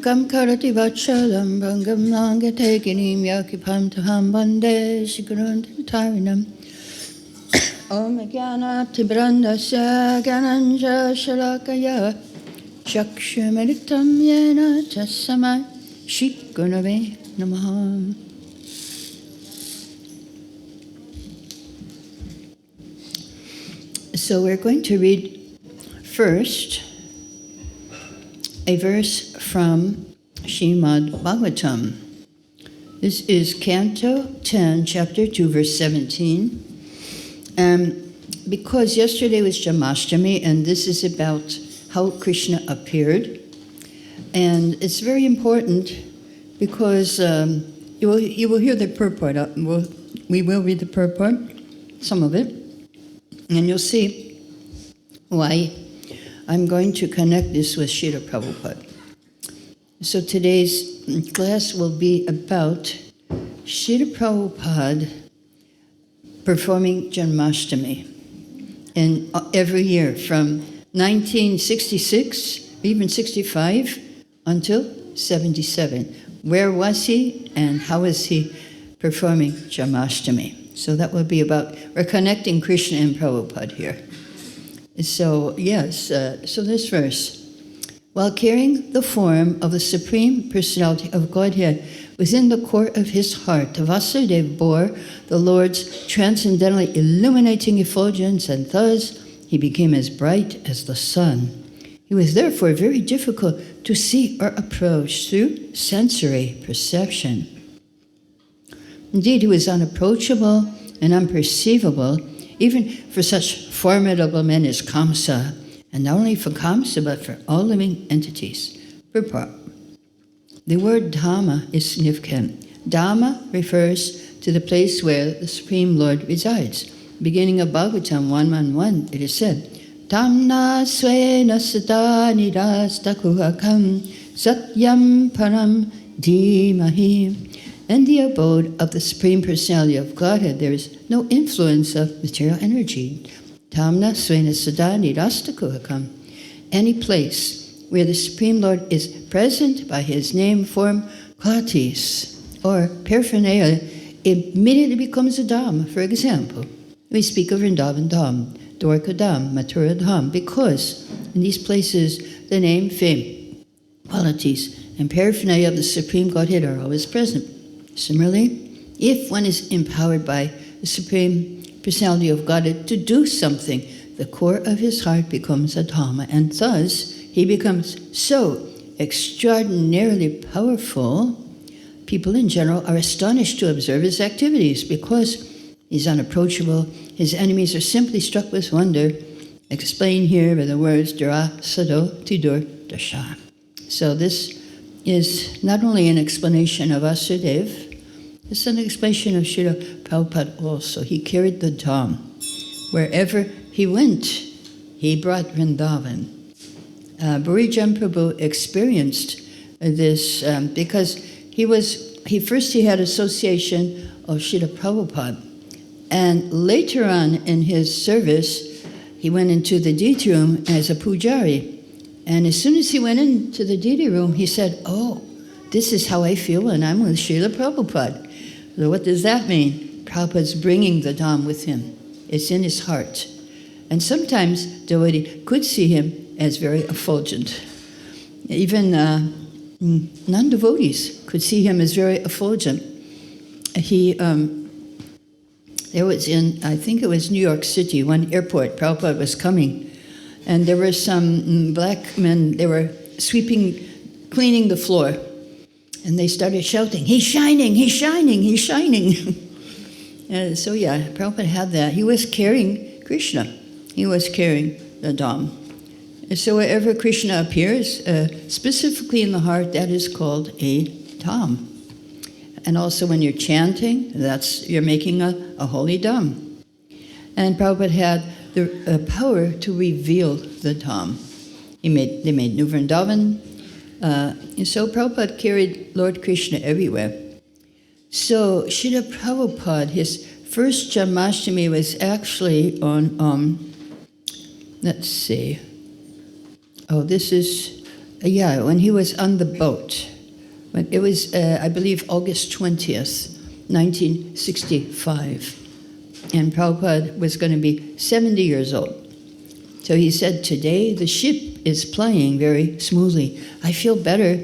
Sukam karati vachalam bhangam nangatekinim yakipam taham bande shikuruntarinam. Om Jnana Tibrandasya Gananja Shalakaya Chakshumaritam Yena Tasama Shikunave Namaha. So we're going to read first a verse from Srimad Bhagavatam. This is Canto 10, Chapter 2, verse 17. Because yesterday was Janmashtami, and this is about how Krishna appeared. And it's very important because you will hear the purport. We will read the purport, some of it, and you'll see why I'm going to connect this with Srila Prabhupada. So today's class will be about Srila Prabhupada performing Janmashtami in every year from 1966, even 65, until 77. Where was he and how is he performing Janmashtami? So that will be about, we're connecting Krishna and Prabhupada here. So yes, so this verse. While carrying the form of the Supreme Personality of Godhead within the core of his heart, Vasudeva bore the Lord's transcendently illuminating effulgence, and thus he became as bright as the sun. He was therefore very difficult to see or approach through sensory perception. Indeed, he was unapproachable and unperceivable, even for such formidable men as Kamsa, and not only for Kamsa, but for all living entities. Purport. The word Dhamma is significant. Dhamma refers to the place where the Supreme Lord resides. Beginning of Bhagavatam 1:1, it is said, Dhamna svena sada nidastakuhakam satyam param dhimahi. In the abode of the Supreme Personality of Godhead, there is no influence of material energy. Dhamna svena sada nidastakuhakam. Any place where the Supreme Lord is present by his name, form, qualities, or paraphernalia, immediately becomes a Dham. For example, we speak of Vrindavan Dham, Dwarka Dham, Mathura Dham, because in these places the name, fame, qualities, and paraphernalia of the Supreme Godhead are always present. Similarly, if one is empowered by the Supreme Personality of Godhead to do something, the core of his heart becomes a Dhamma, and thus he becomes so extraordinarily powerful, people in general are astonished to observe his activities because he's unapproachable. His enemies are simply struck with wonder, explained here by the words Dara Sado Tidur Dasha. So this is not only an explanation of Vasudeva, it's an explanation of Srila Prabhupada also. He carried the Dham. Wherever he went, he brought Vrindavan. Burijan Prabhu experienced this because he had association of Srila Prabhupada, and later on in his service, he went into the deity room as a pujari, and as soon as he went into the deity room, he said, "Oh, this is how I feel when I'm with Srila Prabhupada." So what does that mean? Prabhupada's bringing the Dham with him. It's in his heart. And sometimes devotee could see him as very effulgent. Even non-devotees could see him as very effulgent. There was I think it was New York City, one airport, Prabhupada was coming, and there were some black men, they were cleaning the floor, and they started shouting, "He's shining, he's shining, he's shining." So yeah, Prabhupada had that. He was carrying Krishna. He was carrying the Dham. So wherever Krishna appears, specifically in the heart, that is called a Dham. And also when you're chanting, you're making a holy Dham. And Prabhupada had the power to reveal the Dham. They made New Vrindavan. And so Prabhupada carried Lord Krishna everywhere. So Srila Prabhupada, his first Janmashtami was actually on, let's see. Oh, this is Yeah, when he was on the boat. When it was, I believe, August 20th, 1965. And Prabhupada was going to be 70 years old. So he said, today the ship is plying very smoothly. I feel better,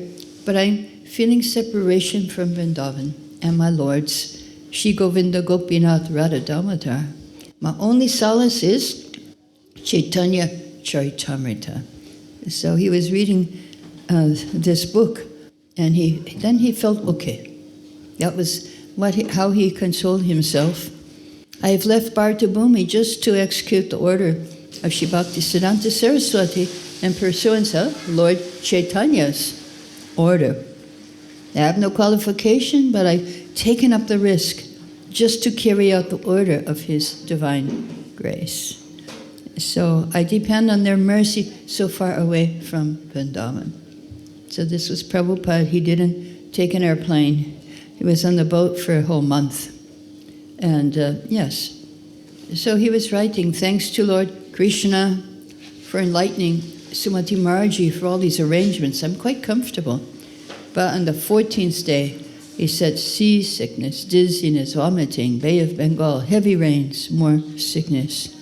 but I'm feeling separation from Vrindavan and my lords, Shri Govinda Gopinath Radha Damodar. My only solace is Chaitanya Charitamrita. So he was reading this book, and then he felt okay. That was how he consoled himself. I have left Bhartabhumi just to execute the order of Shri Bhaktisiddhanta Saraswati in pursuance of Lord Chaitanya's order. I have no qualification, but I've taken up the risk just to carry out the order of His divine grace. So I depend on their mercy so far away from Vrindavan. So this was Prabhupada. He didn't take an airplane. He was on the boat for a whole month. And yes, so he was writing, thanks to Lord Krishna for enlightening Sumati Mataji for all these arrangements. I'm quite comfortable. But on the 14th day, he said, seasickness, dizziness, vomiting, Bay of Bengal, heavy rains, more sickness.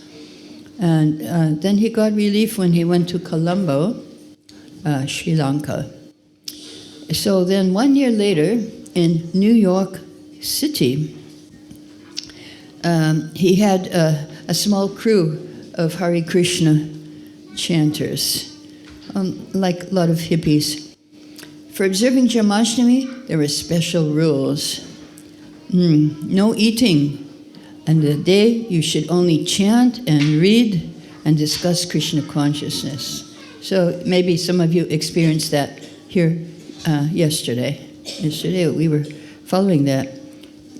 And then he got relief when he went to Colombo, Sri Lanka. So then 1 year later, in New York City, he had a small crew of Hare Krishna chanters, like a lot of hippies. For observing Janmashtami, there were special rules. No eating. And the day you should only chant and read and discuss Krishna consciousness. So maybe some of you experienced that here yesterday. Yesterday we were following that.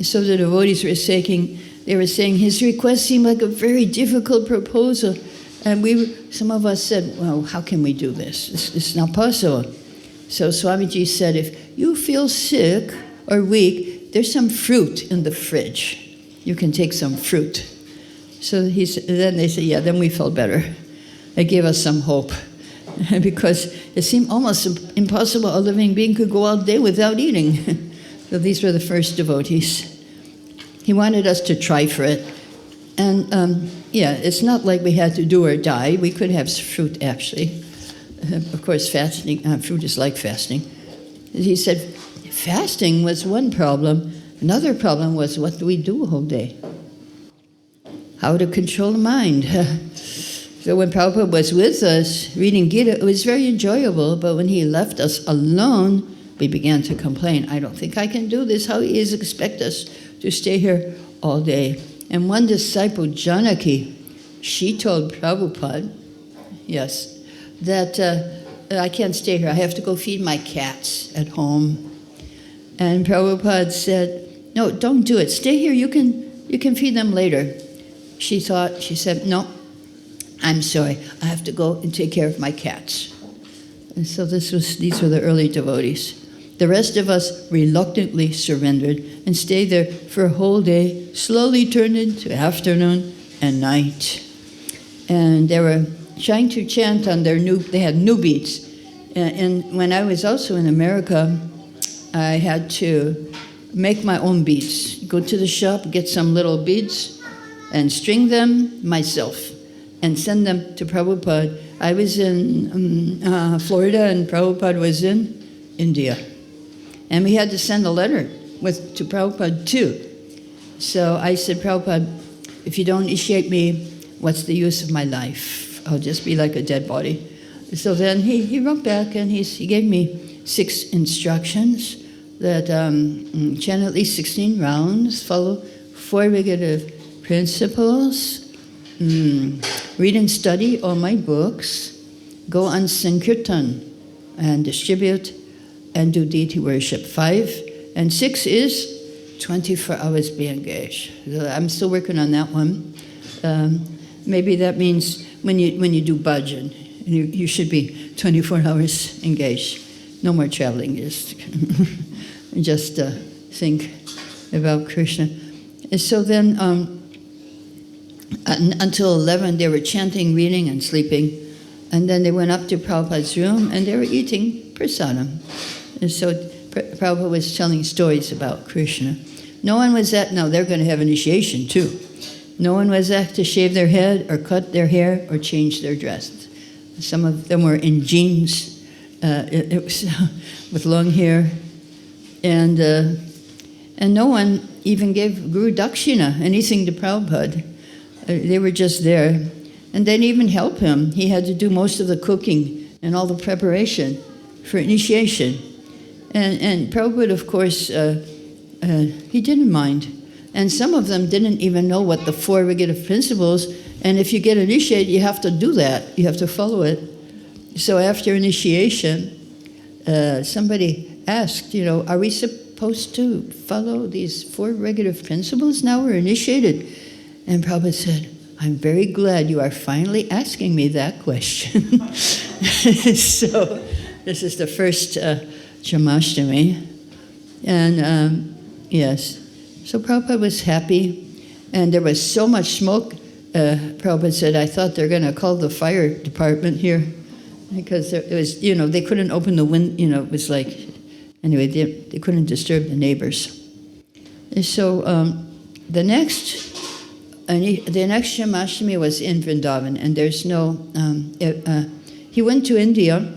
So the devotees were saying, his request seemed like a very difficult proposal. And some of us said, well, how can we do this? It's not possible. So Swamiji said, if you feel sick or weak, there's some fruit in the fridge. You can take some fruit. So then they said, yeah, then we felt better. It gave us some hope. Because it seemed almost impossible a living being could go all day without eating. So these were the first devotees. He wanted us to try for it. And yeah, it's not like we had to do or die. We could have fruit, actually. Of course, fasting, fruit is like fasting. He said, fasting was one problem. Another problem was, what do we do a whole day? How to control the mind. So when Prabhupada was with us reading Gita, it was very enjoyable, but when he left us alone, we began to complain. I don't think I can do this. How he is expect us to stay here all day? And one disciple, Janaki, she told Prabhupada, yes, that I can't stay here. I have to go feed my cats at home. And Prabhupada said, no, don't do it. Stay here. You can feed them later. She said, no, I'm sorry. I have to go and take care of my cats. And so these were the early devotees. The rest of us reluctantly surrendered and stayed there for a whole day, slowly turned into afternoon and night. And they were trying to chant on they had new beats. And when I was also in America, I had to make my own beads. Go to the shop, get some little beads, and string them myself, and send them to Prabhupada. I was in Florida, and Prabhupada was in India. And we had to send a letter to Prabhupada too. So I said, Prabhupada, if you don't initiate me, what's the use of my life? I'll just be like a dead body. So then he wrote back, and he gave me 6 instructions that chant at least 16 rounds, follow 4 regulative principles, read and study all my books, go on Sankirtan and distribute and do deity worship. 5 and 6 is 24 hours be engaged. So I'm still working on that one. Maybe that means when you do bhajan, you should be 24 hours engaged. No more traveling, just think about Krishna. And so then until 11, they were chanting, reading, and sleeping. And then they went up to Prabhupada's room, and they were eating prasadam. And so Prabhupada was telling stories about Krishna. No one was at, now they're going to have initiation too. No one was asked to shave their head or cut their hair or change their dress. Some of them were in jeans, it was with long hair. And no one even gave Guru Dakshina, anything to Prabhupada. They were just there. And they didn't even help him. He had to do most of the cooking and all the preparation for initiation. And Prabhupada, of course, he didn't mind. And some of them didn't even know what the 4 regulative principles, and if you get initiated, you have to do that. You have to follow it. So after initiation, somebody asked, are we supposed to follow these 4 regulative principles now we're initiated? And Prabhupada said, I'm very glad you are finally asking me that question. So this is the first Jamashtami. And yes, so Prabhupada was happy. And there was so much smoke. Prabhupada said, I thought they're going to call the fire department here. Because it was, they couldn't open the window, it was like, anyway, they couldn't disturb the neighbors. And so the next Jamashtami was in Vrindavan, and there's no, he went to India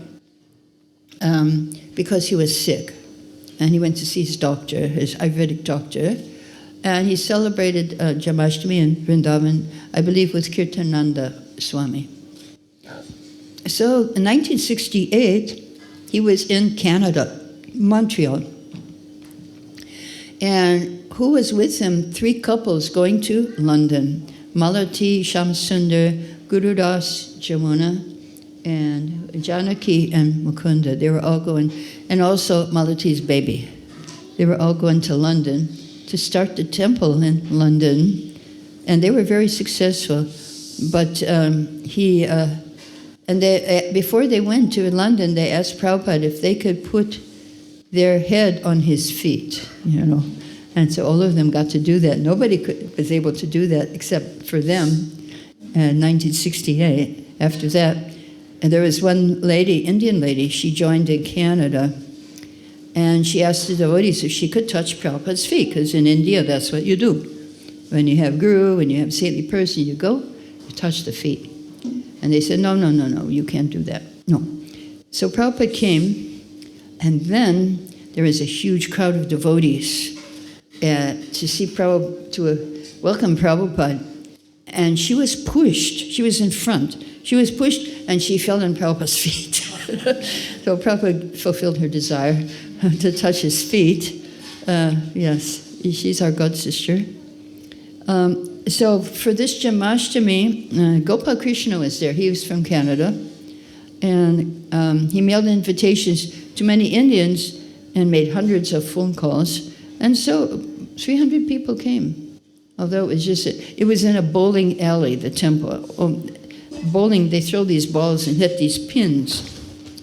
because he was sick, and he went to see his doctor, his Ayurvedic doctor, and he celebrated Jamashtami in Vrindavan, I believe with Kirtananda Swami. So in 1968, he was in Canada, Montreal. And who was with him? 3 couples going to London. Malati Shamsundar, Gurudas Jamuna, and Janaki and Mukunda. They were all going, and also Malati's baby. They were all going to London to start the temple in London. And they were very successful. But and they, before they went to London, they asked Prabhupada if they could put their head on his feet, And so all of them got to do that. Nobody was able to do that except for them in 1968. After that, and there was one lady, Indian lady, she joined in Canada, and she asked the devotees if she could touch Prabhupada's feet, because in India, that's what you do. When you have guru, when you have saintly person, you go, you touch the feet. And they said, no, you can't do that. No. So Prabhupada came, and then there was a huge crowd of devotees to see Prabhupada, to welcome Prabhupada. And she was pushed. She was in front. She was pushed, and she fell on Prabhupada's feet. So Prabhupada fulfilled her desire to touch his feet. Yes, she's our god sister. So for this Jamashtami, Gopal Krishna was there. He was from Canada. And he mailed invitations to many Indians and made hundreds of phone calls. And so 300 people came. Although it was in a bowling alley, the temple. Bowling, they throw these balls and hit these pins.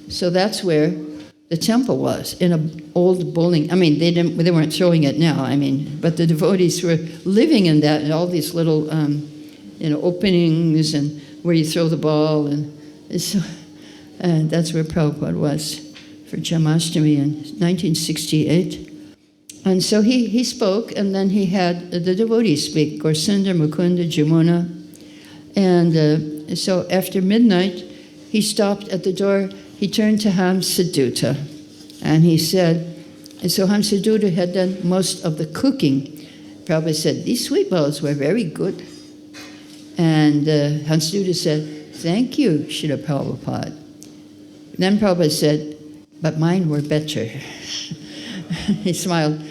So that's where the temple was, in an old bowling. They weren't throwing it now, but the devotees were living in that, and all these little, openings and where you throw the ball. And so that's where Prabhupada was for Jamashtami in 1968. And so he spoke, and then he had the devotees speak, Gaurasundar, Mukunda, Jamuna. And so after midnight, he stopped at the door. He turned to Hamsaduta, and he said, so Hamsaduta had done most of the cooking. Prabhupada said, these sweet balls were very good. And Hamsaduta said, thank you, Srila Prabhupada. Then Prabhupada said, but mine were better. He smiled.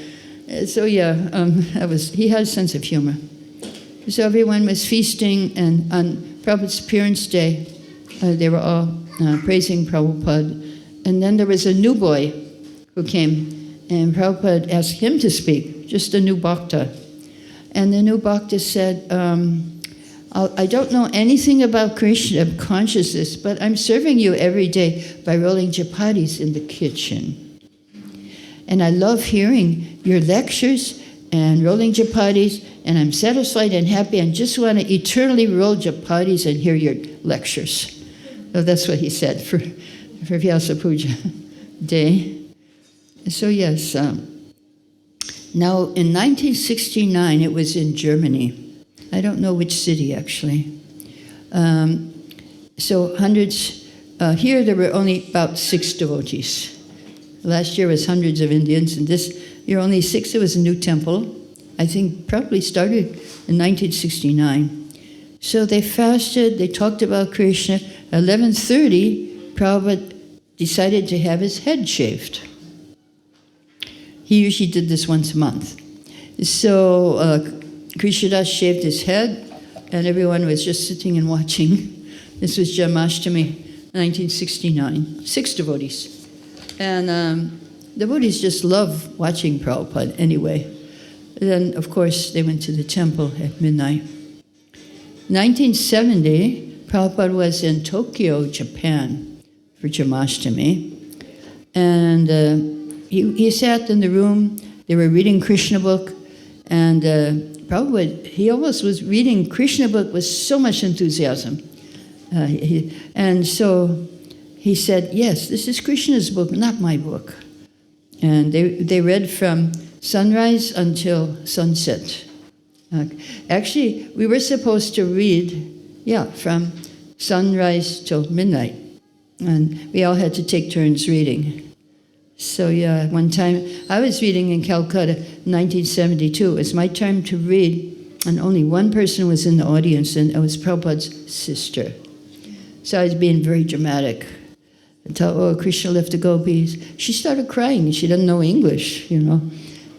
So yeah, he had a sense of humor. So everyone was feasting, and on Prabhupada's appearance day, they were all praising Prabhupada. And then there was a new boy who came, and Prabhupada asked him to speak, just a new bhakta. And the new bhakta said, I don't know anything about Krishna consciousness, but I'm serving you every day by rolling chapatis in the kitchen. And I love hearing your lectures and rolling chapatis, and I'm satisfied and happy and just want to eternally roll chapatis and hear your lectures. Oh, that's what he said for Vyasa Puja Day. So yes, now in 1969 it was in Germany. I don't know which city actually. So hundreds, here there were only about 6 devotees. Last year was hundreds of Indians, and this year only 6. It was a new temple. I think probably started in 1969. So they fasted, they talked about Krishna. At 11:30, Prabhupada decided to have his head shaved. He usually did this once a month. So Krishnadas shaved his head, and everyone was just sitting and watching. This was Janmashtami, 1969. 6 devotees. And devotees just love watching Prabhupada anyway. Then, of course, they went to the temple at midnight. 1970, Prabhupada was in Tokyo, Japan, for Janmashtami. And he sat in the room. They were reading Krishna book. And Prabhupada, he almost was reading Krishna book with so much enthusiasm. And so he said, yes, this is Krishna's book, not my book. And they read from sunrise until sunset. Actually, we were supposed to read, from sunrise till midnight. And we all had to take turns reading. So one time, I was reading in Calcutta, 1972. It was my time to read, and only one person was in the audience, and it was Prabhupada's sister. So I was being very dramatic. Until, Krishna left the gopis. She started crying. She doesn't know English,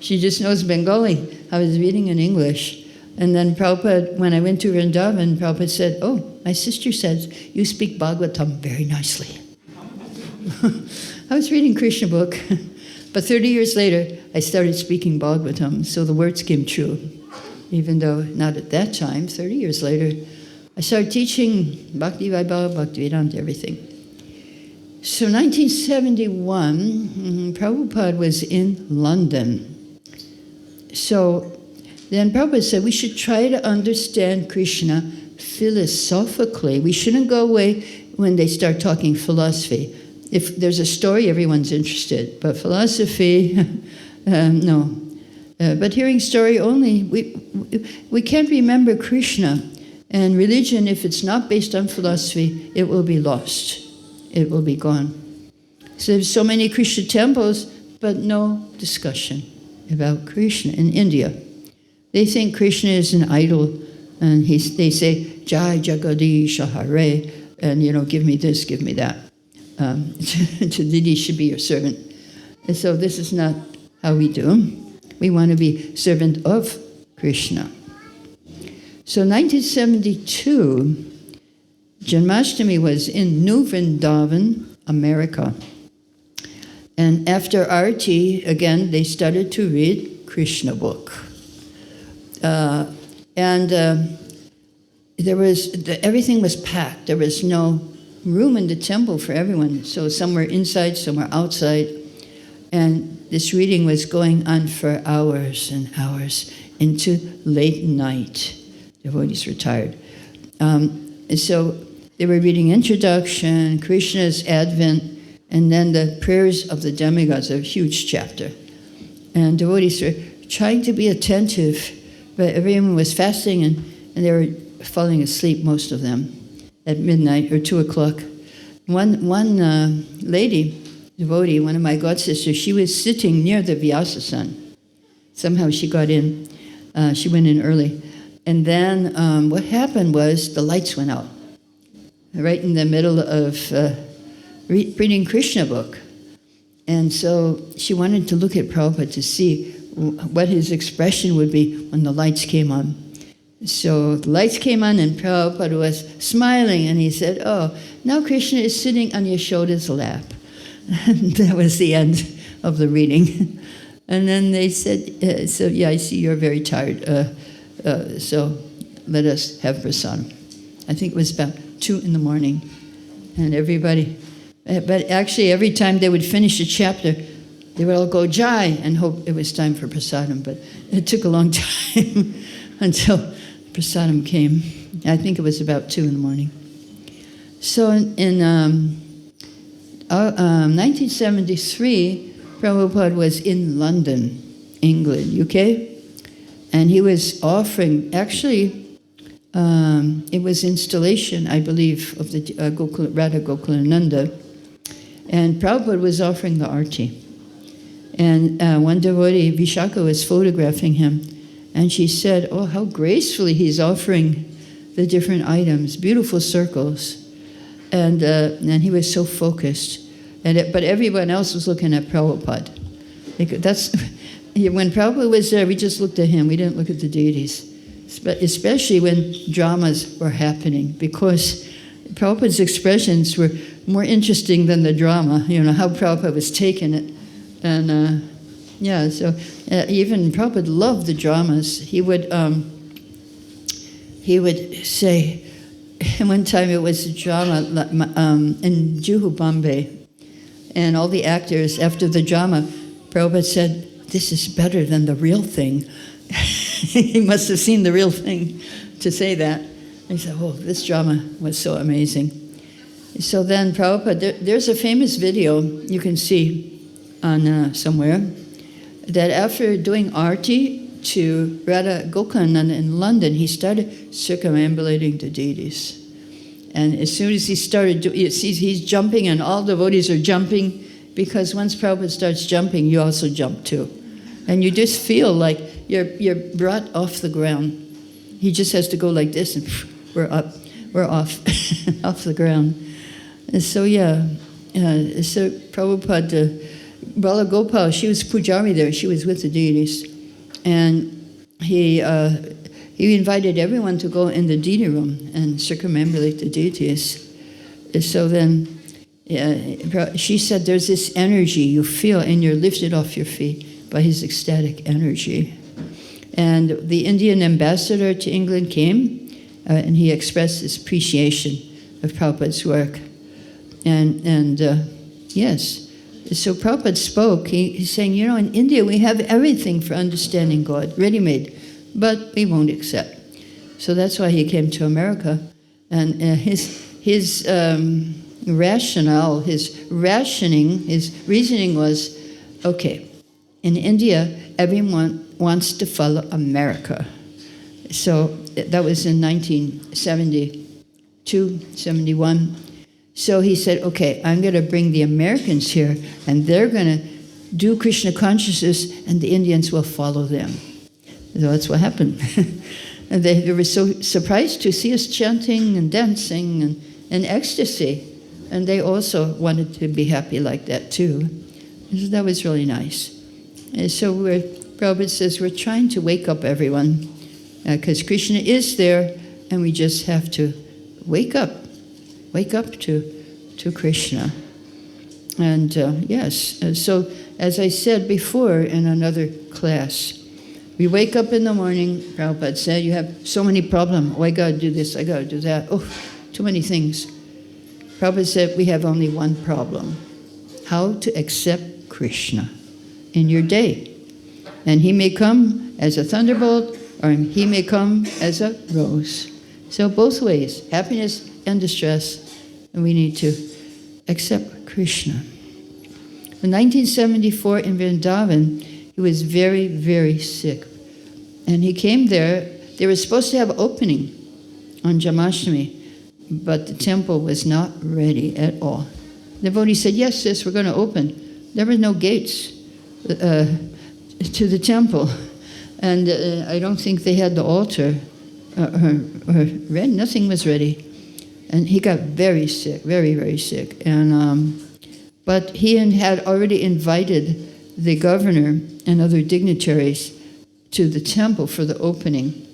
She just knows Bengali. I was reading in English. And then Prabhupada, when I went to Vrindavan, Prabhupada said, my sister says, you speak Bhagavatam very nicely. I was reading Krishna book, but 30 years later, I started speaking Bhagavatam, so the words came true. Even though not at that time, 30 years later, I started teaching Bhakti Vaibhava, Bhakti Vedanta, everything. So 1971, Prabhupada was in London. So then Prabhupada said, we should try to understand Krishna philosophically. We shouldn't go away when they start talking philosophy. If there's a story, everyone's interested. But philosophy, no. But hearing story only, we can't remember Krishna. And religion, if it's not based on philosophy, it will be lost. It will be gone. So there's so many Krishna temples, but no discussion about Krishna in India. They think Krishna is an idol, and they say, Jai Jagadish Hare, and give me this, give me that. Didi should be your servant. And so this is not how we do. We want to be servant of Krishna. So 1972, Janmashtami was in New Vrindavan, America. And after Arati, again, they started to read Krishna book. Everything was packed. There was no room in the temple for everyone. So some were inside, some were outside. And this reading was going on for hours and hours into late night. Devotees were tired. And so they were reading introduction, Krishna's advent, and then the prayers of the demigods, a huge chapter. And devotees were trying to be attentive, but everyone was fasting, and they were falling asleep, most of them, at midnight or 2 o'clock. One lady, devotee, one of my godsisters, she was sitting near the Vyasa-san. Somehow she got in. She went in early. And then what happened was the lights went out, right in the middle of reading Krishna book. And so she wanted to look at Prabhupada to see what his expression would be when the lights came on. So the lights came on and Prabhupada was smiling, and he said, now Krishna is sitting on Yashoda's lap. And that was the end of the reading. And then they said, I see you're very tired. So let us have prasadam. I think it was about 2 in the morning. And everybody, but actually every time they would finish a chapter, they would all go Jai and hope it was time for prasadam. But it took a long time until prasadam came. I think it was about 2 in the morning. So in 1973, Prabhupada was in London, England, UK, and he was offering, actually, it was installation, I believe, of the Radha Gokulananda, and Prabhupada was offering the arti. And one devotee, Vishaka, was photographing him, and she said, oh, how gracefully he's offering the different items, beautiful circles. And he was so focused. But everyone else was looking at Prabhupada. When Prabhupada was there, we just looked at him. We didn't look at the deities. Especially when dramas were happening, because Prabhupada's expressions were more interesting than the drama, how Prabhupada was taking it. And even Prabhupada loved the dramas. He would say, one time it was a drama in Juhu, Bombay, and all the actors, after the drama, Prabhupada said, this is better than the real thing. He must have seen the real thing to say that. He said, oh, this drama was so amazing. So then Prabhupada, there's a famous video you can see on somewhere, that after doing arti to Radha Gokulananda in London, he started circumambulating the deities. And as soon as he started, he's jumping, and all devotees are jumping, because once Prabhupada starts jumping, you also jump too. And you just feel like you're brought off the ground. He just has to go like this, and we're off off the ground. And so so Prabhupada, Bala Gopal, she was Pujari there, she was with the deities. And he invited everyone to go in the deity room and circumambulate the deities. So then she said, there's this energy you feel, and you're lifted off your feet by his ecstatic energy. And the Indian ambassador to England came, and he expressed his appreciation of Prabhupada's work. And yes, so Prabhupada spoke. He's saying, in India we have everything for understanding God, ready-made, but we won't accept. So that's why he came to America. And his rationale, his reasoning was, okay, in India, everyone wants to follow America. So that was in 1972, 71. So he said, okay, I'm going to bring the Americans here, and they're going to do Krishna consciousness, and the Indians will follow them. So that's what happened. And they were so surprised to see us chanting and dancing and ecstasy. And they also wanted to be happy like that too. So that was really nice. And so Prabhupada says, we're trying to wake up everyone, because Krishna is there, and we just have to wake up to Krishna. And so as I said before in another class, we wake up in the morning, Prabhupada said, you have so many problems. Oh, I got to do this, I got to do that. Oh, too many things. Prabhupada said, we have only one problem: how to accept Krishna in your day. And he may come as a thunderbolt, or he may come as a rose. So both ways, happiness and distress, and we need to accept Krishna. In 1974 in Vrindavan, he was very, very sick. And he came there. They were supposed to have an opening on Jamashtami, but the temple was not ready at all. The devotee said, yes, sis, we're going to open. There were no gates to the temple. And I don't think they had the altar ready. Nothing was ready. And he got very sick, very, very sick. And but he had already invited the governor and other dignitaries to the temple for the opening.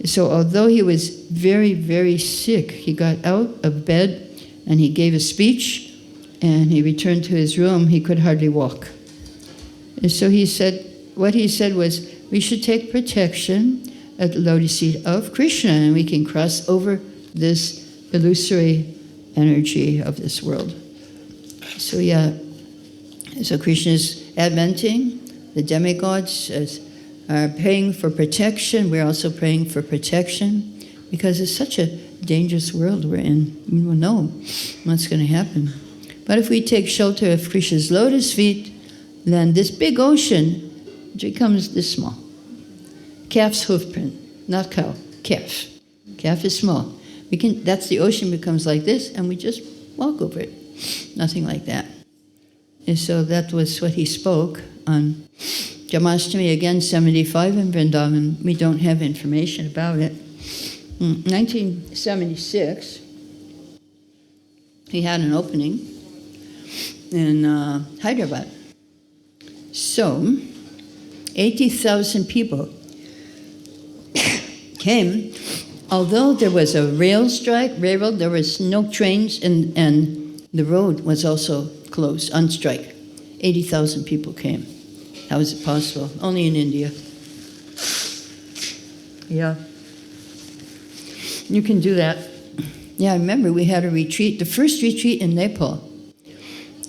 So although he was very, very sick, he got out of bed and he gave a speech, and he returned to his room. He could hardly walk. And so what he said was, we should take protection at the lotus feet of Krishna, and we can cross over this illusory energy of this world. So so Krishna is adventing. The demigods are praying for protection. We're also praying for protection, because it's such a dangerous world we're in. We don't know what's going to happen. But if we take shelter of Krishna's lotus feet, then this big ocean becomes this small. Calf's hoof print, not cow, calf. Calf is small. That's the ocean becomes like this, and we just walk over it. Nothing like that. And so that was what he spoke on Jamashtami, again, 75 in Vrindavan. We don't have information about it. 1976, he had an opening in Hyderabad. So, 80,000 people came. Although there was a railroad, there was no trains, and the road was also closed, on strike. 80,000 people came. How is it possible? Only in India. Yeah. You can do that. Yeah, I remember we had a retreat, the first retreat in Nepal.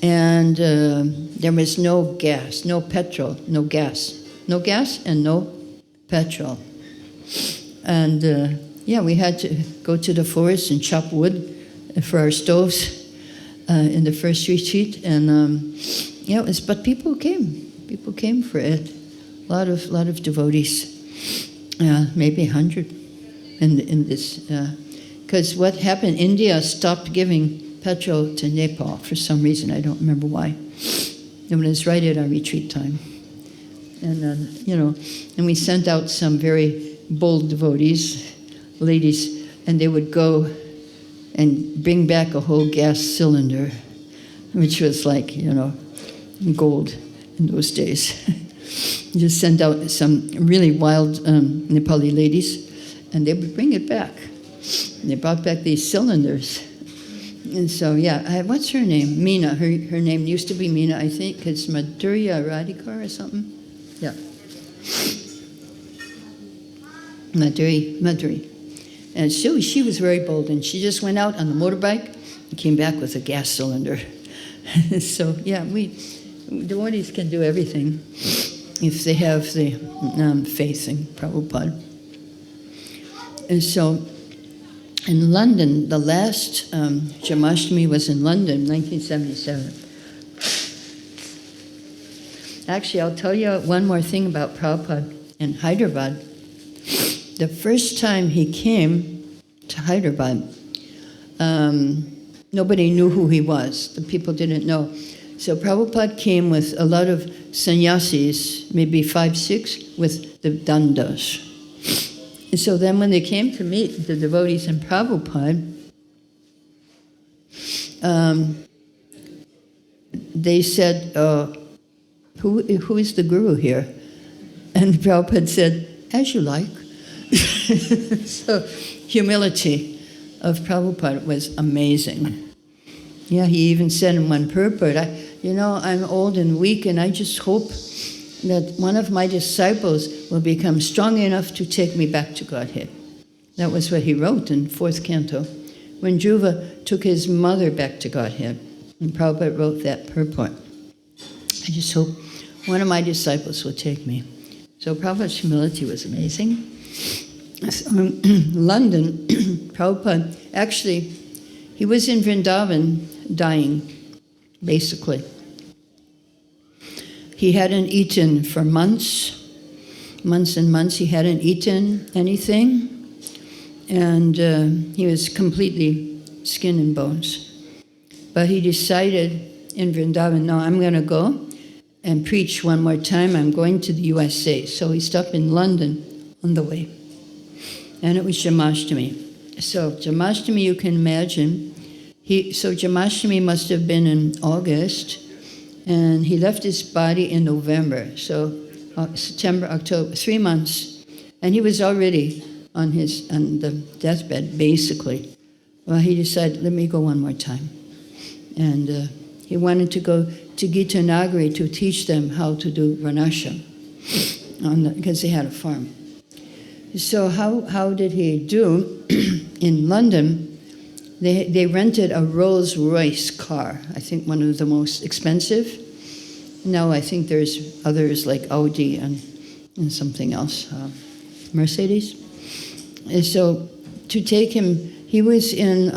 And there was no gas, no petrol, no gas. No gas and no petrol. And we had to go to the forest and chop wood for our stoves in the first retreat. And but people came. People came for it. A lot of devotees, maybe 100 in this. Because what happened, India stopped giving petrol to Nepal for some reason. I don't remember why. It was right at our retreat time. And and we sent out some very bold devotees, ladies, and they would go and bring back a whole gas cylinder, which was like, gold in those days. Just sent out some really wild Nepali ladies, and they would bring it back. And they brought back these cylinders. And so, what's her name? Meena. Her name used to be Meena, I think. It's Madhurya Radhikar or something. Yeah. Madhuri. And she was very bold, and she just went out on the motorbike and came back with a gas cylinder. So, devotees can do everything if they have the faith in Prabhupada. And so, in London, the last Jamashtami was in London, 1977. Actually, I'll tell you one more thing about Prabhupada in Hyderabad. The first time he came to Hyderabad, nobody knew who he was. The people didn't know. So Prabhupada came with a lot of sannyasis, maybe 5, 6, with the dandas. And so then when they came to meet the devotees in Prabhupada, they said, who is the guru here? And Prabhupada said, as you like. So humility of Prabhupada was amazing. Yeah, he even said in one purport, I'm old and weak, and I just hope that one of my disciples will become strong enough to take me back to Godhead. That was what he wrote in 4th canto, when Dhruva took his mother back to Godhead. And Prabhupada wrote that purport. I just hope one of my disciples will take me. So Prabhupada's humility was amazing. So in London, Prabhupada, actually, he was in Vrindavan dying, basically. He hadn't eaten for months and months. He hadn't eaten anything. And he was completely skin and bones. But he decided in Vrindavan, no, I'm going to go and preach one more time. I'm going to the USA. So he stopped in London on the way. And it was Jamashtami. So Jamashtami, you can imagine. So Jamashtami must have been in August. And he left his body in November. So September, October, 3 months. And he was already on the deathbed, basically. Well, he decided, let me go one more time. And he wanted to go to Gita Nagari to teach them how to do Varnashram, because they had a farm. So how did he do? In London, they rented a Rolls Royce car, I think one of the most expensive. Now I think there's others like Audi and something else, Mercedes. And so to take him He was in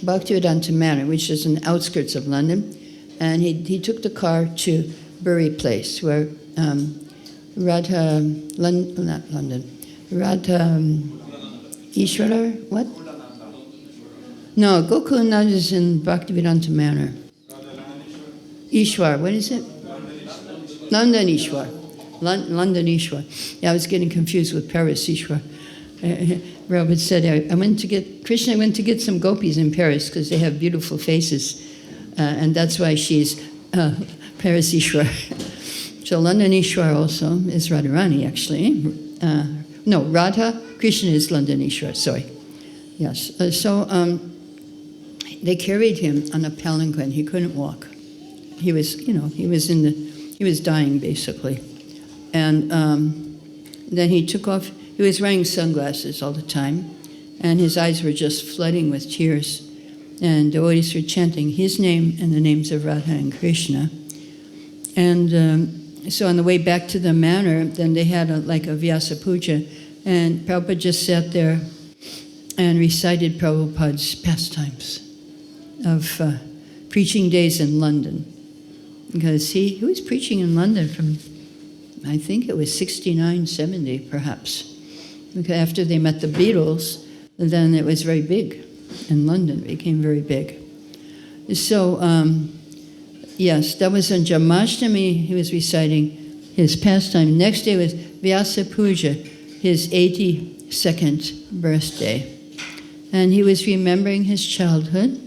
Bhaktivedanta Manor, which is in the outskirts of London, and he took the car to Bury Place, where Radha Ishwara, what? No, Gokulananda is in Bhaktivedanta Manor. Ishwar, what is it? London Ishwar. London Ishwar. Yeah, I was getting confused with Paris Ishwar. Robert said, Krishna went to get some gopis in Paris because they have beautiful faces, and that's why she's Paris Ishwar. So London Ishwar also is Radharani, actually. No, Radha Krishna is London Ishwar, sorry. Yes, so they carried him on a palanquin. He couldn't walk. He was dying, basically. And then he took off. He was wearing sunglasses all the time, and his eyes were just flooding with tears. And devotees were chanting his name and the names of Radha and Krishna. And so on the way back to the manor, then they had a Vyasa Puja, and Prabhupada just sat there and recited Prabhupada's pastimes of preaching days in London. Because he was preaching in London from, I think it was 69, 70 perhaps. Because after they met the Beatles, then it was very big in London. It became very big. So, yes, that was on Janmashtami. He was reciting his pastime. Next day was Vyasa Puja, his 82nd birthday. And he was remembering his childhood,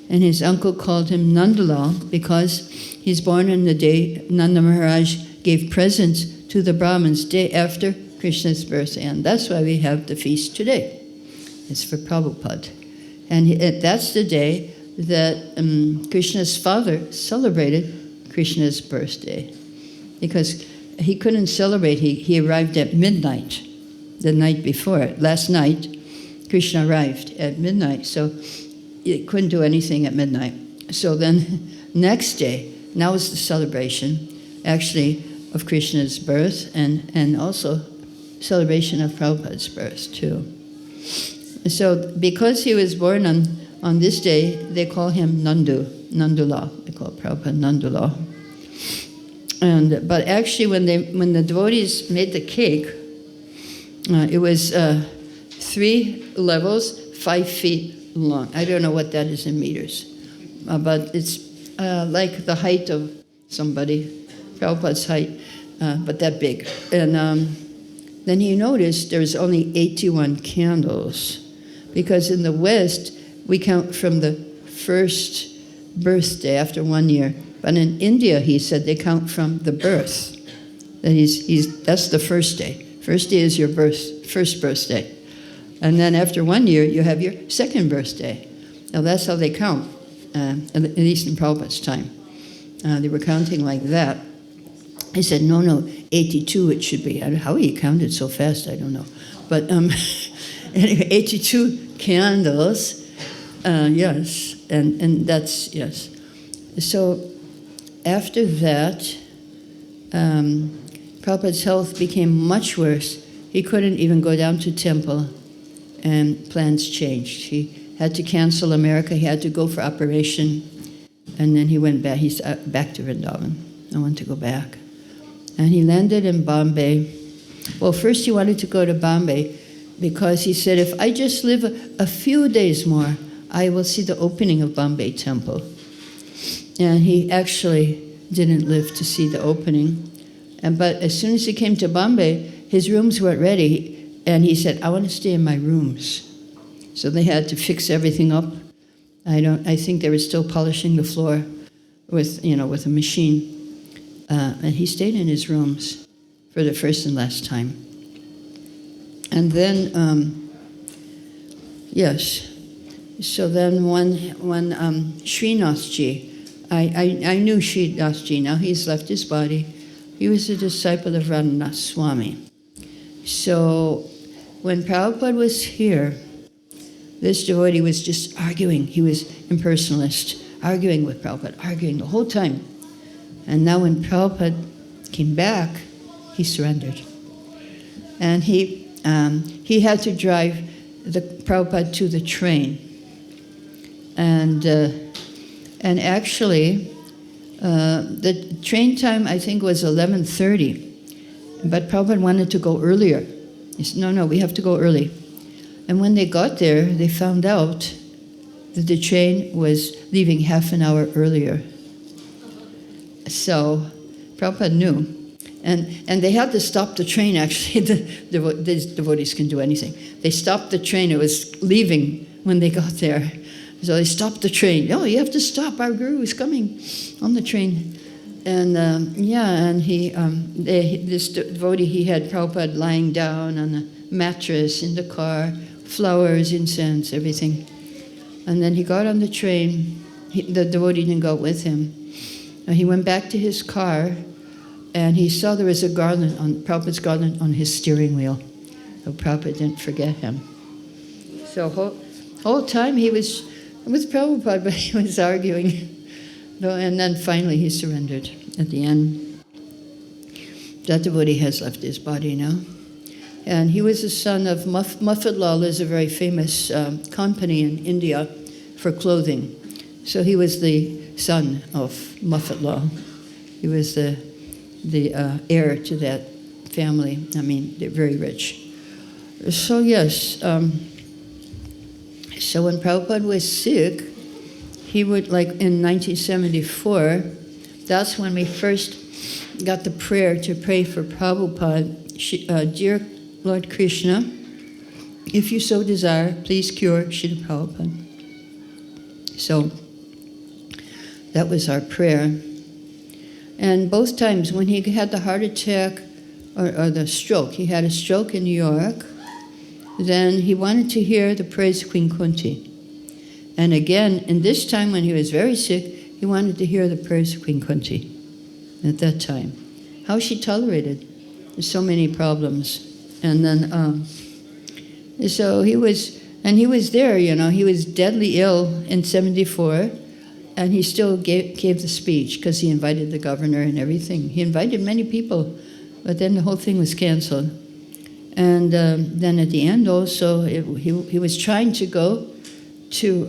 and his uncle called him Nandalal because he's born on the day Nanda Maharaj gave presents to the Brahmins, day after Krishna's birthday. And that's why we have the feast today. It's for Prabhupada. And that's the day that Krishna's father celebrated Krishna's birthday. Because he couldn't celebrate, he arrived at midnight, the night before. Last night, Krishna arrived at midnight, so he couldn't do anything at midnight. So then, next day, now is the celebration, actually, of Krishna's birth, and also celebration of Prabhupada's birth, too. So because he was born on this day, they call him Nandula. They call Prabhupada Nandula. But actually, when the devotees made the cake, it was 3 levels, 5 feet long. I don't know what that is in meters, but it's like the height of somebody, Prabhupada's height, but that big. And then he noticed there's only 81 candles, because in the West, we count from the first birthday after 1 year. But in India, he said they count from the birth. That's the first day. First day is your first birthday. And then after 1 year, you have your second birthday. Now that's how they count, at least in Prabhupada's time. They were counting like that. He said, no, 82 it should be. How he counted so fast, I don't know. But anyway, 82 candles, yes, and that's, yes. So after that, Prabhupada's health became much worse. He couldn't even go down to temple, and plans changed. He had to cancel America. He had to go for operation, and then he went back. He's back to Vrindavan. I want to go back. And he landed in Bombay. Well, first he wanted to go to Bombay because he said, if I just live a few days more, I will see the opening of Bombay Temple. And he actually didn't live to see the opening. But as soon as he came to Bombay, his rooms weren't ready. And he said, I want to stay in my rooms. So they had to fix everything up. I think they were still polishing the floor with a machine. And he stayed in his rooms for the first and last time. And then, yes. So then when Srinathji, I knew Srinathji, now he's left his body. He was a disciple of Radhanath Swami. So when Prabhupada was here, this devotee was just arguing. He was impersonalist, arguing with Prabhupada, arguing the whole time. And now when Prabhupada came back, he surrendered. And he had to drive the Prabhupada to the train. And actually, the train time, I think, was 11:30. But Prabhupada wanted to go earlier. He said, no, we have to go early. And when they got there, they found out that the train was leaving half an hour earlier. So Prabhupada knew. And they had to stop the train, actually. The devotees can do anything. They stopped the train. It was leaving when they got there. So they stopped the train. Oh, you have to stop. Our guru is coming on the train. And and this devotee, he had Prabhupada lying down on a mattress in the car, flowers, incense, everything. And then he got on the train. The devotee didn't go with him. He went back to his car, and he saw there was a garland, Prabhupada's garland on his steering wheel. So Prabhupada didn't forget him. So whole time he was with Prabhupada, but he was arguing. And then finally he surrendered at the end. That devotee has left his body now. And he was the son of Muffatlalal is a very famous company in India for clothing. So he was the son of Muffatlalal. He was the heir to that family. I mean, they're very rich. So yes, so when Prabhupada was sick, he would, like in 1974, that's when we first got the prayer to pray for Prabhupada. Dear Lord Krishna, if you so desire, please cure Srila Prabhupada. So that was our prayer. And both times when he had the heart attack or the stroke, he had a stroke in New York, then he wanted to hear the praise of Queen Kunti. And again, in this time when he was very sick, he wanted to hear the prayers of Queen Kunti at that time. How she tolerated so many problems. And then, so he was there, he was deadly ill in 74, and he still gave the speech because he invited the governor and everything. He invited many people, but then the whole thing was canceled. And then at the end also, he was trying to go to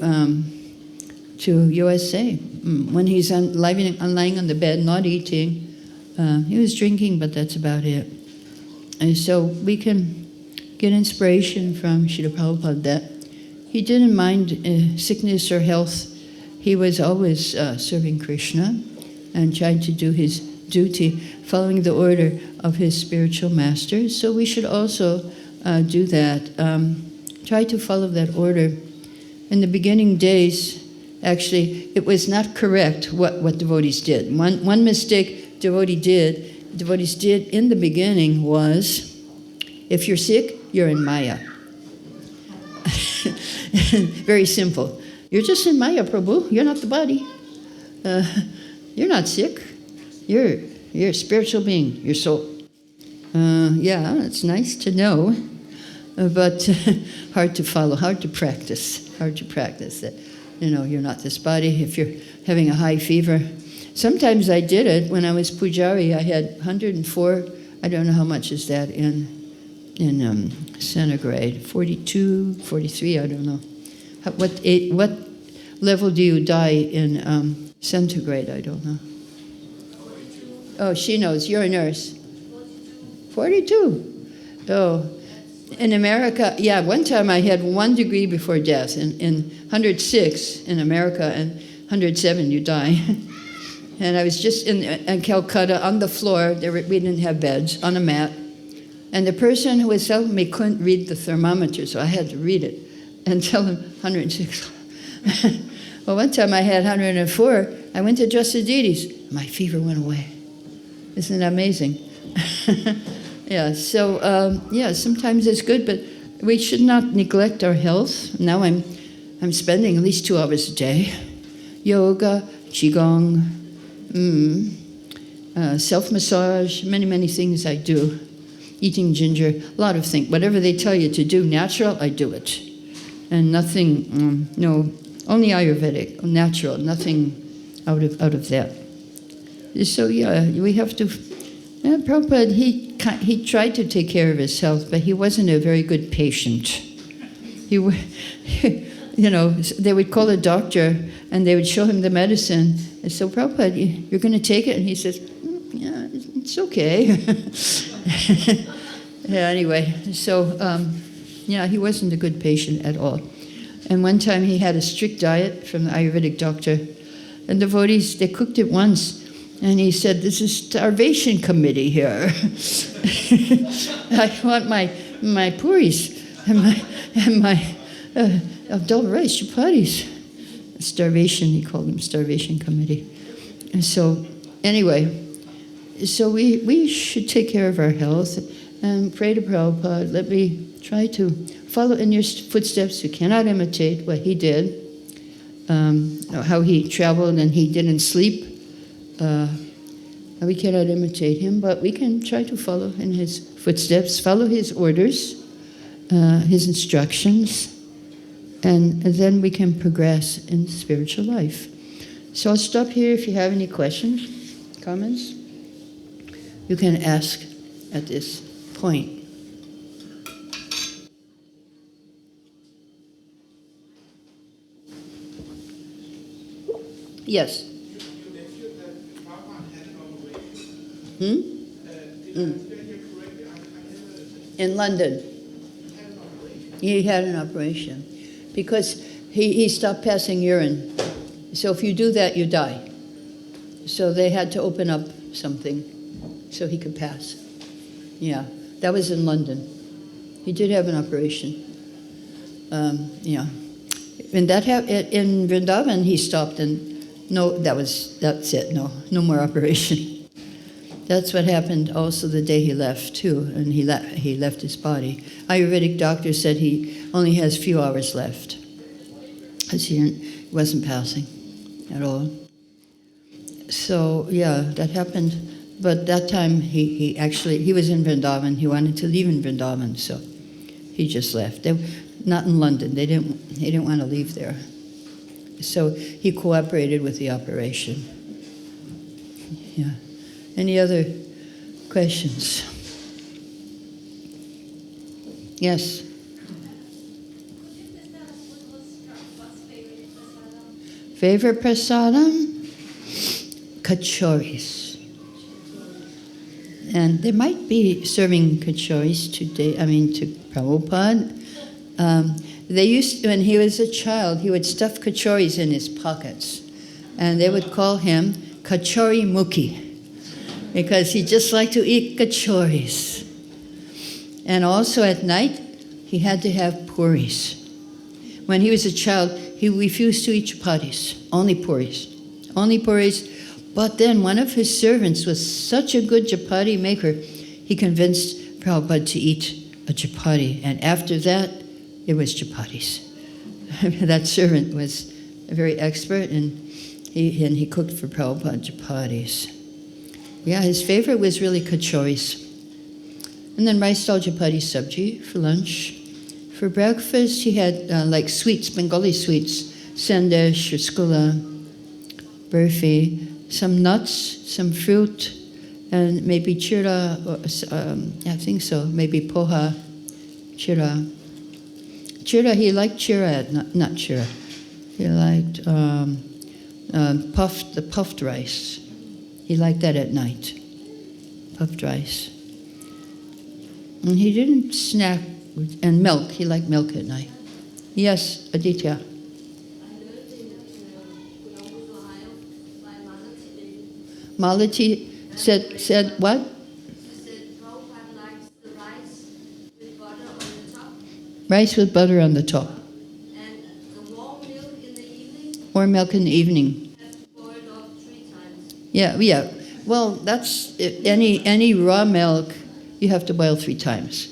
USA. When he's lying on the bed, not eating, he was drinking, but that's about it. And so we can get inspiration from Srila Prabhupada that he didn't mind sickness or health. He was always serving Krishna and trying to do his duty, following the order of his spiritual masters. So we should also do that. Try to follow that order. In the beginning days, actually, it was not correct what devotees did. One mistake devotees did in the beginning was, if you're sick, you're in Maya. Very simple. You're just in Maya, Prabhu. You're not the body. You're not sick. You're a spiritual being, your soul. Yeah, it's nice to know, but hard to follow, hard to practice that, you're not this body. If you're having a high fever, sometimes I did it when I was Pujari. I had 104, I don't know how much is that in centigrade, 42, 43, I don't know. What level do you die in centigrade? I don't know. Oh, she knows. You're a nurse. 42. Oh, in America, yeah, one time I had 1 degree before death. In 106 in America, and 107 you die. And I was just in Calcutta on the floor. We didn't have beds, on a mat. And the person who was helping me couldn't read the thermometer, so I had to read it and tell him 106. Well, one time I had 104. I went to Jasadides. My fever went away. Isn't that amazing? Yeah, so, sometimes it's good, but we should not neglect our health. Now I'm spending at least 2 hours a day. Yoga, Qigong, self-massage, many things I do. Eating ginger, a lot of things. Whatever they tell you to do natural, I do it. And nothing, only Ayurvedic, natural, nothing out of that. So we have to. Prabhupada, he tried to take care of his health, but he wasn't a very good patient. they would call a doctor and they would show him the medicine. And so, Prabhupada, you're going to take it? And he says, yeah, it's okay. Yeah, anyway, so, he wasn't a good patient at all. And one time he had a strict diet from the Ayurvedic doctor. And devotees, they cooked it once. And he said, this is starvation committee here. I want my puris and my dal rice, chapatis. Starvation, he called them starvation committee. And so, anyway, so we should take care of our health and pray to Prabhupada. Let me try to follow in your footsteps. You cannot imitate what he did, how he traveled and he didn't sleep. We cannot imitate him, but we can try to follow in his footsteps, follow his orders, his instructions, and then we can progress in spiritual life. So I'll stop here. If you have any questions, comments, you can ask at this point. Yes. In London. He had an operation because he stopped passing urine. So if you do that, you die. So they had to open up something so he could pass. Yeah, that was in London. He did have an operation. And that in Vrindavan he stopped, and that's it. No more operation. That's what happened also the day he left too, and he left his body. Ayurvedic doctor said he only has a few hours left, because he wasn't passing at all. So yeah, that happened. But that time he was in Vrindavan. He wanted to leave in Vrindavan, so he just left. Not in London. He didn't want to leave there. So he cooperated with the operation. Yeah. Any other questions? Yes. Favorite prasadam? Kachoris. And they might be serving kachoris today, to Prabhupada. They used to, when he was a child, he would stuff kachoris in his pockets. And they would call him Kachori Mukhi, because he just liked to eat kachoris. And also at night, he had to have puris. When he was a child, he refused to eat chapatis, only puris. Only puris. But then one of his servants was such a good chapati maker, he convinced Prabhupada to eat a chapati. And after that, it was chapatis. That servant was very expert, and he cooked for Prabhupada chapatis. Yeah, his favorite was really kachoris. And then rice dal chapati sabji for lunch. For breakfast, he had sweets, Bengali sweets, sandesh, rasgulla, burfi, some nuts, some fruit, and maybe chira, I think so, maybe poha, chira. Chira, he liked chira, not chira. He liked puffed rice. He liked that at night, puffed rice. And he didn't snack, and milk, he liked milk at night. Yes, Aditya. Malati said what? She said Prabhupada likes the rice with butter on the top. Rice with butter on the top. And the warm milk in the evening. Or milk in the evening. Have to boil it off 3 times. Yeah. Well, that's any raw milk you have to boil 3 times.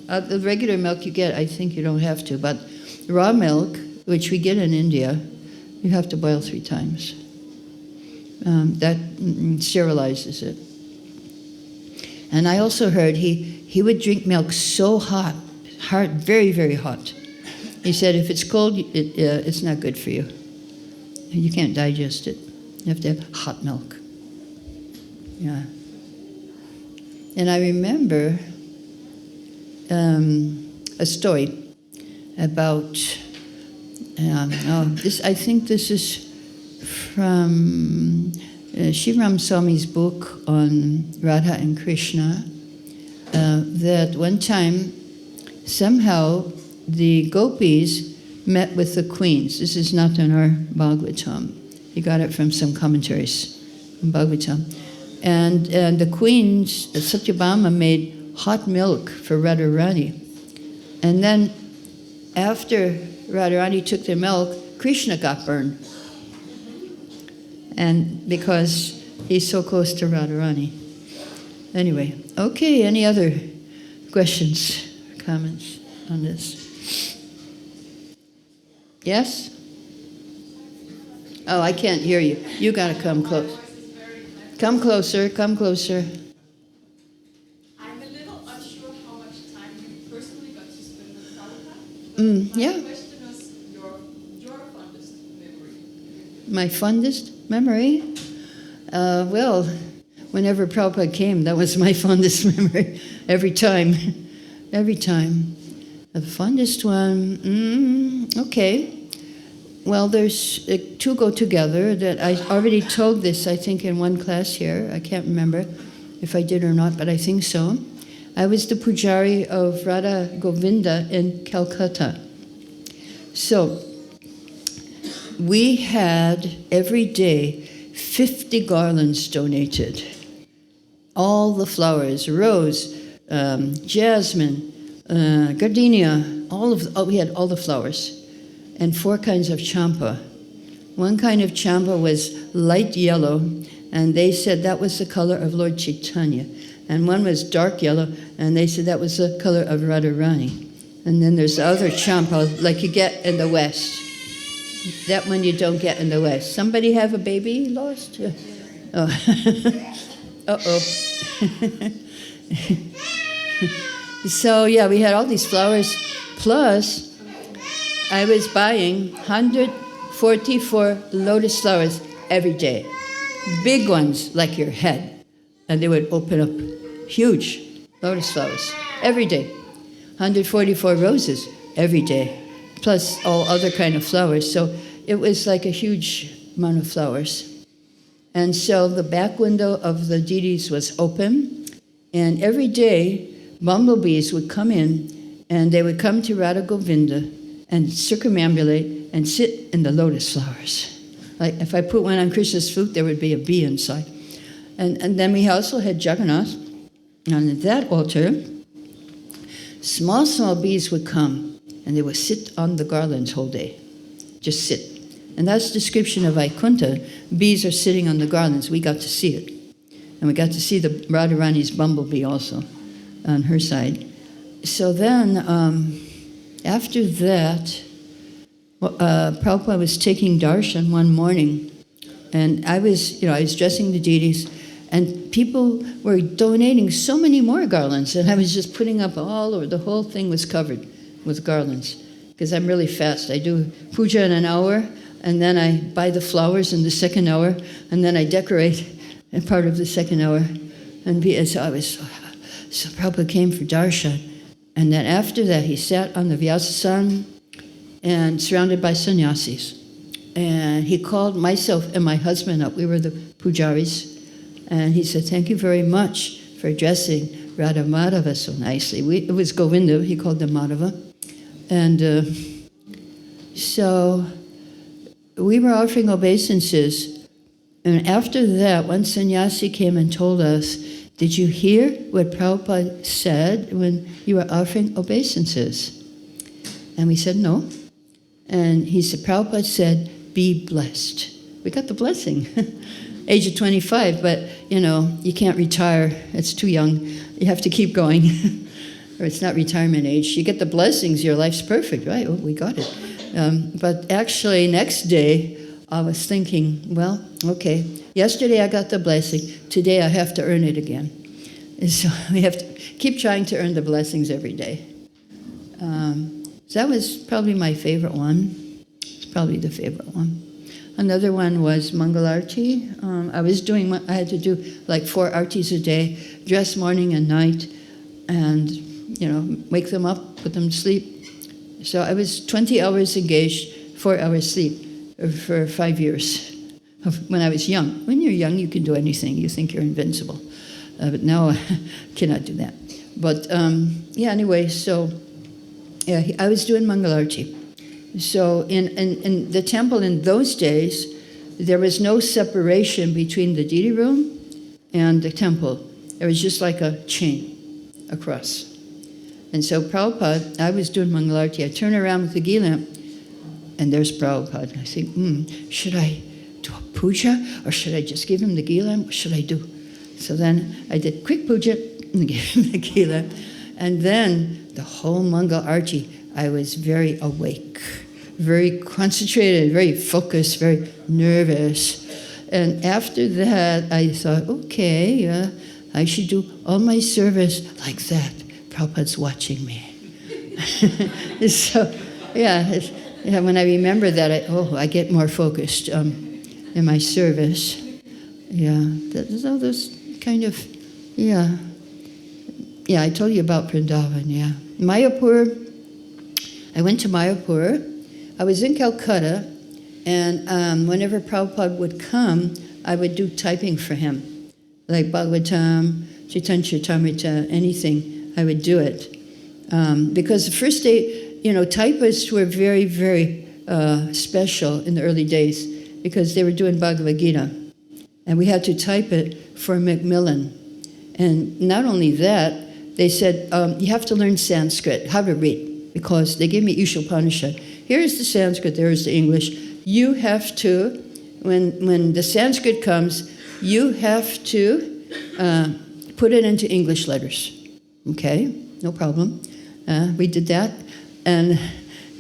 The regular milk you get, I think you don't have to, but raw milk, which we get in India, you have to boil 3 times. That sterilizes it. And I also heard he would drink milk so hot, very, very hot. He said if it's cold, it's not good for you. You can't digest it. You have to have hot milk. Yeah. And I remember a story. about, I think this is from Sri Ramaswami's book on Radha and Krishna, that one time, somehow, the gopis met with the queens. This is not in our Bhagavatam. He got it from some commentaries in Bhagavatam. And the queens, Satyabhama made hot milk for Radharani. And then after Radharani took the milk, Krishna got burned. And because he's so close to Radharani. Anyway, okay, any other questions, comments on this? Yes? Oh, I can't hear you. You got to come close. Come closer, come closer. I'm a little unsure how much time you personally got to spend with Prabhupada. Yeah. My question is your fondest memory. My fondest memory? Well, whenever Prabhupada came, that was my fondest memory. Every time. Every time. The fondest one, okay. Well, there's two go together that I already told this, I think, in one class here. I can't remember if I did or not, but I think so. I was the pujari of Radha Govinda in Calcutta. So we had every day 50 garlands donated. All the flowers, rose, jasmine, gardenia, we had all the flowers. And 4 kinds of champa. One kind of champa was light yellow, and they said that was the color of Lord Chaitanya. And one was dark yellow, and they said that was the color of Radharani. And then there's the other champa, like you get in the West. That one you don't get in the West. Somebody have a baby lost? Oh. Uh-oh. So, yeah, we had all these flowers, plus I was buying 144 lotus flowers every day. Big ones, like your head. And they would open up huge lotus flowers every day. 144 roses every day, plus all other kind of flowers. So it was like a huge amount of flowers. And so the back window of the deities was open, and every day bumblebees would come in, and they would come to Radha Govinda and circumambulate and sit in the lotus flowers. Like if I put one on Krishna's flute, there would be a bee inside. And then we also had Jagannath. And at that altar, small bees would come, and they would sit on the garlands whole day. Just sit. And that's the description of Vaikuntha. Bees are sitting on the garlands. We got to see it. And we got to see the Radharani's bumblebee also on her side. So then, after that, Prabhupada was taking darshan one morning, and I was dressing the deities, and people were donating so many more garlands, and I was just putting up all over. The whole thing was covered with garlands, because I'm really fast. I do puja in an hour, and then I buy the flowers in the second hour, and then I decorate in part of the second hour. And so Prabhupada came for darshan. And then after that, he sat on the Vyasasan and surrounded by sannyasis. And he called myself and my husband up. We were the pujaris. And he said, "Thank you very much for addressing Radha Madhava so nicely." It was Govinda, he called them Madhava. And so we were offering obeisances. And after that, one sannyasi came and told us, "Did you hear what Prabhupada said when you were offering obeisances?" And we said, "No." And he said, "Prabhupada said, be blessed." We got the blessing. Age of 25, but, you can't retire. It's too young. You have to keep going. Or it's not retirement age. You get the blessings, your life's perfect, right? Oh, we got it. But actually, next day, I was thinking, well, okay, yesterday I got the blessing. Today I have to earn it again. And so we have to keep trying to earn the blessings every day. So that was probably my favorite one. It's probably the favorite one. Another one was Mangalarti. I had to do like 4 artis a day, dress morning and night, and, wake them up, put them to sleep, So I was 20 hours engaged, 4 hours sleep for 5 years when I was young. When you're young, you can do anything. You think you're invincible. But now I cannot do that. But anyway, so I was doing Mangalarti. So in the temple in those days, there was no separation between the deity room and the temple. It was just like a chain across. And so Prabhupada, I was doing Mangalarti. I turn around with the ghee lamp, and there's Prabhupada. I think, should I do a puja, or should I just give him the ghee lamp? What should I do? So then I did quick puja and gave him the ghee lamp. And then the whole Mangal Arti, I was very awake, very concentrated, very focused, very nervous. And after that, I thought, okay, I should do all my service like that. Prabhupada's watching me. So, when I remember that, I get more focused in my service. Yeah, there's all those kind of, Yeah, I told you about Vrindavan, yeah. Mayapur, I went to Mayapur. I was in Calcutta, and whenever Prabhupada would come, I would do typing for him, like Bhagavatam, Chaitanya Charitamrita, anything. I would do it. Because the first day, typists were very, very special in the early days because they were doing Bhagavad Gita. And we had to type it for Macmillan. And not only that, they said, you have to learn Sanskrit, how to read, because they gave me Ishopanishad. Here's the Sanskrit, there's the English. You have to, when the Sanskrit comes, you have to put it into English letters. Okay, no problem. We did that. And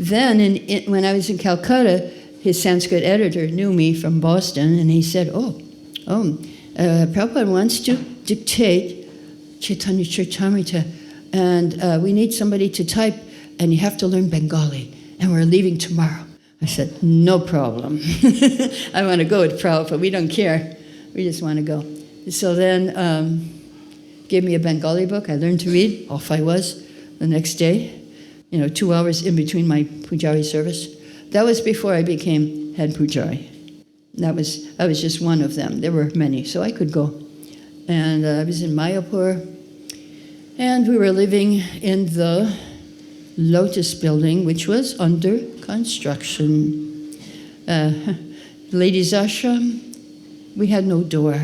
then when I was in Calcutta, his Sanskrit editor knew me from Boston, and he said, Prabhupada wants to dictate Chaitanya Charitamrita, and we need somebody to type, and you have to learn Bengali, and we're leaving tomorrow. I said, no problem. I want to go with Prabhupada. We don't care. We just want to go. So then gave me a Bengali book. I learned to read. Off I was the next day, 2 hours in between my Pujari service. That was before I became head Pujari. I was just one of them. There were many, so I could go. And I was in Mayapur, and we were living in the Lotus building, which was under construction. Ladies' ashram, we had no door.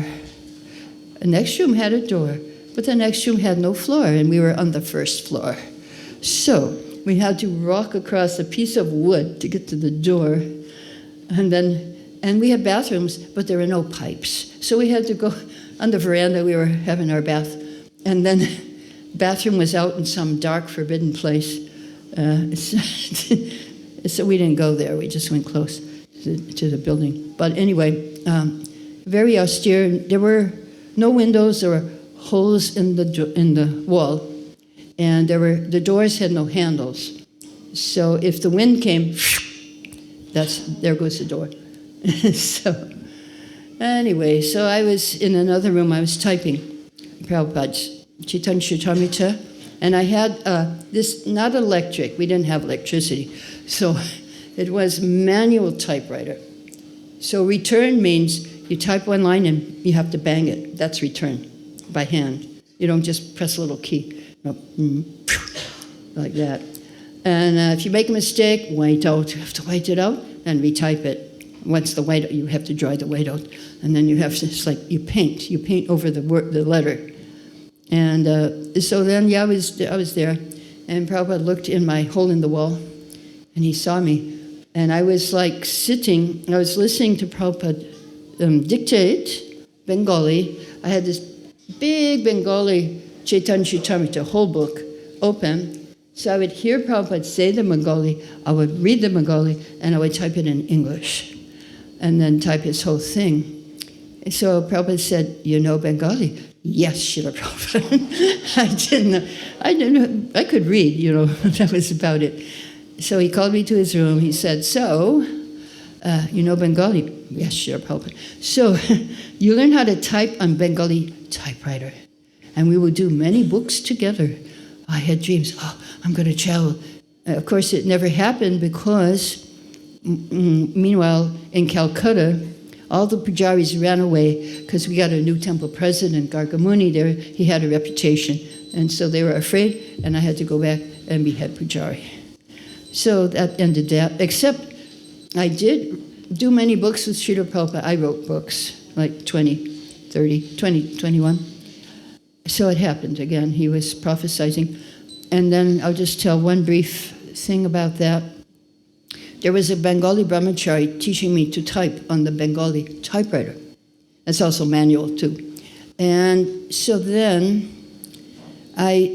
The next room had a door, but the next room had no floor, and we were on the first floor. So we had to walk across a piece of wood to get to the door, and we had bathrooms, but there were no pipes. So we had to go on the veranda. We were having our bath, and then bathroom was out in some dark, forbidden place. So we didn't go there. We just went close to the building. But anyway, very austere. There were no windows. There were holes in the wall, and the doors had no handles. So if the wind came, there goes the door. So anyway, so I was in another room. I was typing Prabhupada's Chaitanya Charitamrita, and I had this, not electric. We didn't have electricity, so it was manual typewriter. So return means you type one line and you have to bang it. That's return by hand. You don't just press a little key. No, like that. And if you make a mistake, white out. You have to white it out and retype it. Once the white, you have to dry the white out, and then you have to, it's like you paint over the letter. And so then, I was there, and Prabhupada looked in my hole in the wall, and he saw me, and I was like sitting, I was listening to Prabhupada dictate Bengali. I had this big Bengali Chaitanya Charitamrita, whole book, open. So I would hear Prabhupada say the Bengali, I would read the Bengali, and I would type it in English, and then type his whole thing. So Prabhupada said, you know Bengali? Yes, Srila Prabhupada. I didn't know, I could read, that was about it. So he called me to his room. He said, so, you know Bengali? Yes, Srila Prabhupada. So you learn how to type on Bengali typewriter. And we would do many books together. I had dreams, I'm going to travel Of course, it never happened because, meanwhile, in Calcutta, all the pujaris ran away because we got a new temple president, Gargamuni there. He had a reputation. And so they were afraid, and I had to go back and be head pujari. So that ended that, except I did do many books with Srila Prabhupada. I wrote books, like 20, 30, 20, 21. So it happened again. He was prophesizing. And then I'll just tell one brief thing about that. There was a Bengali brahmachari teaching me to type on the Bengali typewriter. That's also manual too. And so then I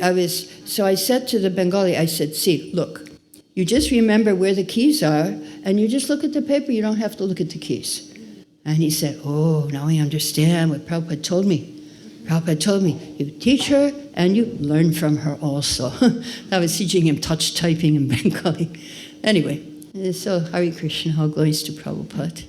said to the Bengali, I said, see, look, you just remember where the keys are, and you just look at the paper, you don't have to look at the keys. And he said, oh, now I understand what Prabhupada told me. Prabhupada told me, you teach her and you learn from her also. I was teaching him touch typing in Bengali. Anyway, so Hare Krishna, all glories to Prabhupada.